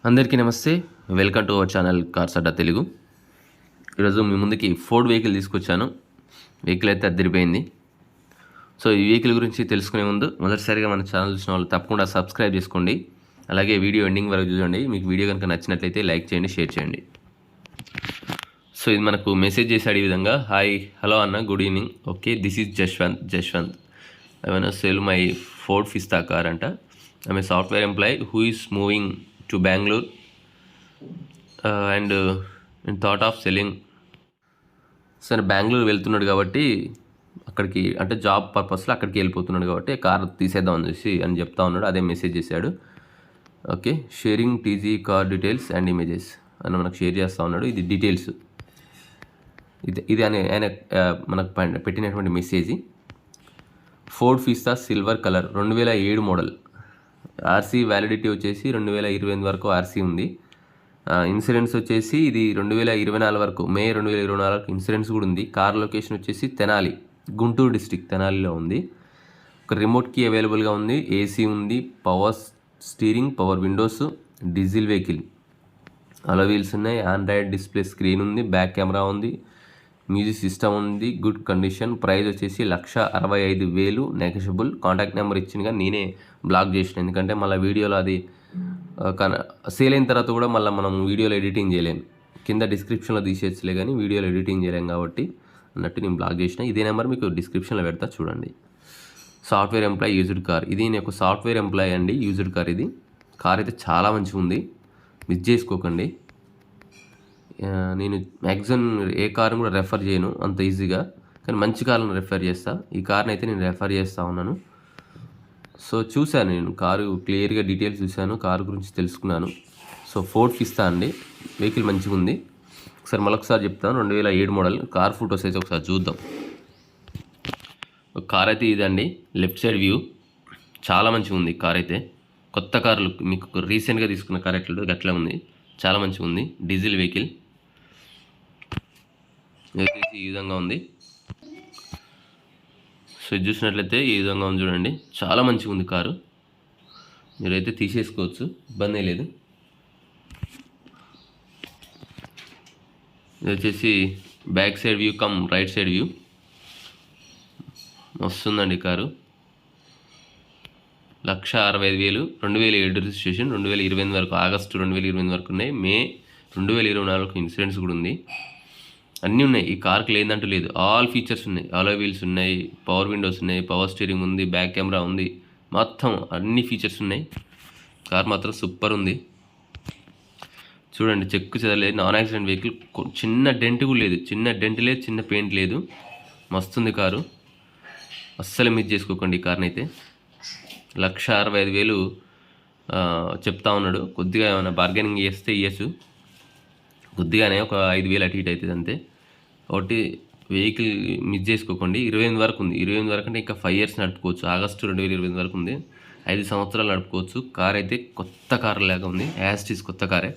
అందరికీ నమస్తే. Welcome to our channel cars Adda Telugu. ఈరోజు మీ ముందుకి ఫోర్డ్ వెహికల్ తీసుకొచ్చాను. వెహికల్ అయితే అద్దరిపోయింది. సో ఈ వెహికల్ గురించి తెలుసుకునే ముందు మొదటిసారిగా మన ఛానల్ చూసిన వాళ్ళు తప్పకుండా సబ్స్క్రైబ్ చేసుకోండి. అలాగే వీడియో ఎండింగ్ వరకు చూడండి. మీకు వీడియో కనుక నచ్చినట్లయితే లైక్ చేయండి, షేర్ చేయండి. సో ఇది మనకు మెసేజ్ చేశాడు ఈ విధంగా. హాయ్, హలో అన్న, good evening. Okay, this is Jashwanth. I want to sell my Ford Fiesta car అంట. I'm a software employee who is moving to Bangalore and in thought of selling. సరే, బెంగళూరు వెళ్తున్నాడు కాబట్టి అక్కడికి, అంటే జాబ్ పర్పస్లో అక్కడికి వెళ్ళిపోతున్నాడు కాబట్టి కార్ తీసేద్దాం అని చెప్తా ఉన్నాడు. అదే మెసేజ్ చేశాడు. Okay, sharing TG car details and images అని మనకు షేర్ చేస్తూ ఉన్నాడు. ఇది డీటెయిల్స్, ఇది ఆయన మనకు పెట్టినటువంటి message. Ford Fiesta silver colour, 2007 model. RC validity వచ్చేసి 2028 వరకు ఆర్సీ ఉంది. ఇన్సూరెన్స్ వచ్చేసి ఇది 2024 వరకు, మే 2024 వరకు ఇన్సూరెన్స్ కూడా ఉంది. కార్ లొకేషన్ వచ్చేసి తెనాలి, గుంటూరు డిస్టిక్, తెనాలిలో ఉంది. ఒక రిమోట్ కీ అవైలబుల్గా ఉంది, ఏసీ ఉంది, power steering, power Windows, diesel vehicle, అలో వీల్స్ ఉన్నాయి, ఆండ్రాయిడ్ డిస్ప్లే స్క్రీన్ ఉంది, బ్యాక్ కెమెరా ఉంది, మ్యూజిక్ సిస్టమ్ ఉంది, గుడ్ కండిషన్. ప్రైస్ వచ్చేసి 165,000 నెగోషియబుల్. కాంటాక్ట్ నెంబర్ ఇచ్చిందిగా నేనే బ్లాక్ చేసిన, ఎందుకంటే మళ్ళీ వీడియోలో అది సేల్ అయిన తర్వాత కూడా మళ్ళీ మనం వీడియోలో ఎడిటింగ్ చేయలేము. కింద డిస్క్రిప్షన్లో తీసేయచ్చులే కానీ వీడియోలో ఎడిటింగ్ చేయలేము కాబట్టి అన్నట్టు నేను బ్లాక్ చేసిన. ఇదే నెంబర్ మీకు డిస్క్రిప్షన్లో పెడతా, చూడండి. సాఫ్ట్వేర్ ఎంప్లాయీ యూజ్డ్ కార్, ఇది నేను ఒక సాఫ్ట్వేర్ ఎంప్లాయీ అండి, యూజ్డ్ కార్. ఇది కార్ అయితే చాలా మంచిగా ఉంది, మిస్ చేసుకోకండి. నేను మ్యాక్సిమం ఏ కార్ని కూడా రెఫర్ చేయను అంత ఈజీగా, కానీ మంచి కార్లను రెఫర్ చేస్తా. ఈ కార్ని అయితే నేను రెఫర్ చేస్తూ ఉన్నాను. సో చూశాను, నేను కారు క్లియర్గా డీటెయిల్స్ చూశాను, కారు గురించి తెలుసుకున్నాను. సో ఫోర్డ్ ఫిస్తా అండి, వెహికల్ మంచిగా ఉంది. మరొకసారి చెప్తాను, 2007 మోడల్. కార్ ఫోటోస్ అయితే ఒకసారి చూద్దాం. కార్ అయితే ఇదండి, లెఫ్ట్ సైడ్ వ్యూ చాలా మంచిగా ఉంది. కార్ అయితే కొత్త కార్లు, మీకు రీసెంట్గా తీసుకున్న కార్ ఎట్లా ఉంది, చాలా మంచిగా ఉంది. డీజిల్ వెహికల్ వచ్చేసి ఈ విధంగా ఉంది. సో ఇది చూసినట్లయితే ఈ విధంగా ఉంది, చూడండి, చాలా మంచిగా ఉంది కారు. మీరైతే తీసేసుకోవచ్చు, ఇబ్బంది లేదు. ఇది వచ్చేసి back side view come right side view, వస్తుందండి కారు. 165,000, 2007 రిజిస్ట్రేషన్, 2028 వరకు, ఆగస్టు 2028 వరకు ఉన్నాయి. మే 2024 వరకు ఇన్సూరెన్స్ కూడా ఉంది. అన్నీ ఉన్నాయి ఈ కార్కి, లేదంటూ లేదు. ఆల్ ఫీచర్స్ ఉన్నాయి, అలో వీల్స్ ఉన్నాయి, పవర్ విండోస్ ఉన్నాయి, పవర్ స్టీరింగ్ ఉంది, బ్యాక్ కెమెరా ఉంది, మొత్తం అన్ని ఫీచర్స్ ఉన్నాయి. కార్ మాత్రం సూపర్ ఉంది, చూడండి. చెక్కు చెదలేదు, నాన్ యాక్సిడెంట్ వెహికల్. చిన్న డెంట్ కూడా లేదు, చిన్న డెంట్ లేదు, చిన్న పెయింట్ లేదు, మస్తుంది కారు. అస్సలు మిస్ చేసుకోకండి ఈ కార్ని అయితే. 165,000 చెప్తా ఉన్నాడు. కొద్దిగా ఏమైనా బార్గెనింగ్ చేస్తే ఇవ్వచ్చు, కొద్దిగానే ఒక 5,000 అటు ఇటు అవుతుంది అంతే. ఒకటి వెహికల్ మిస్ చేసుకోకండి. 28 వరకు ఉంది, 28 వరకు అంటే ఇంకా 5 years నడుపుకోవచ్చు. ఆగస్టు 2028 వరకు ఉంది, 5 సంవత్సరాలు నడుపుకోవచ్చు. కార్ అయితే కొత్త కార్ లాగా ఉంది, యాస్టీస్ కొత్త కారే.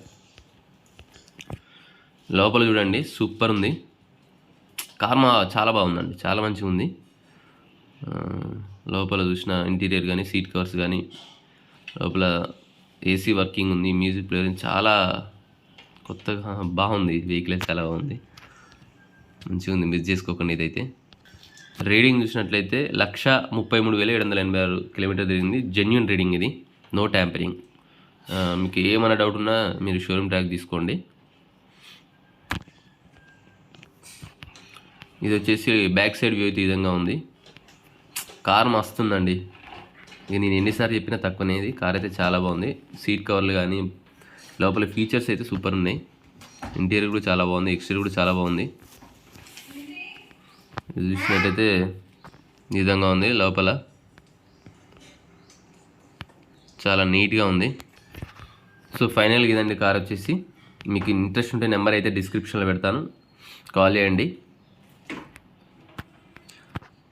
లోపల చూడండి, సూపర్ ఉంది కార్, చాలా బాగుందండి, చాలా మంచిగా ఉంది. లోపల చూసిన ఇంటీరియర్ కానీ, సీట్ కవర్స్ కానీ, లోపల ఏసీ వర్కింగ్ ఉంది, మ్యూజిక్ ప్లేయర్, చాలా కొత్తగా బాగుంది. వెహికల్ అయితే చాలా బాగుంది, మంచిగా ఉంది, మిస్ చేసుకోకండి ఇదైతే. రీడింగ్ చూసినట్లయితే 133,786 కిలోమీటర్ తిరిగింది. జెన్యున్ రీడింగ్ ఇది, నో ట్యాంపరింగ్. మీకు ఏమైనా డౌట్ ఉన్నా మీరు షోరూమ్ ట్రాక్ తీసుకోండి. ఇది వచ్చేసి బ్యాక్ సైడ్ వ్యూ అయితే ఈ విధంగా ఉంది. కార్ మస్తుందండి, ఇక నేను ఎన్నిసార్లు చెప్పినా తక్కువనేది. కార్ అయితే చాలా బాగుంది. సీట్ కవర్లు కానీ, లోపల ఫీచర్స్ అయితే సూపర్ ఉన్నాయి. ఇంటీరియర్ కూడా చాలా బాగుంది, ఎక్స్టీరియర్ కూడా చాలా బాగుంది. ఇది చూసినట్టయితే ఈ విధంగా ఉంది, లోపల చాలా నీట్గా ఉంది. సో ఫైనల్గా ఇదండి కార్ వచ్చేసి. మీకు ఇంట్రెస్ట్ ఉంటే నెంబర్ అయితే డిస్క్రిప్షన్లో పెడతాను, కాల్ చేయండి.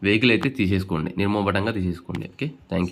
వెహికల్ అయితే తీసేసుకోండి, నిర్మోహమాటంగా తీసేసుకోండి. Okay, thank you.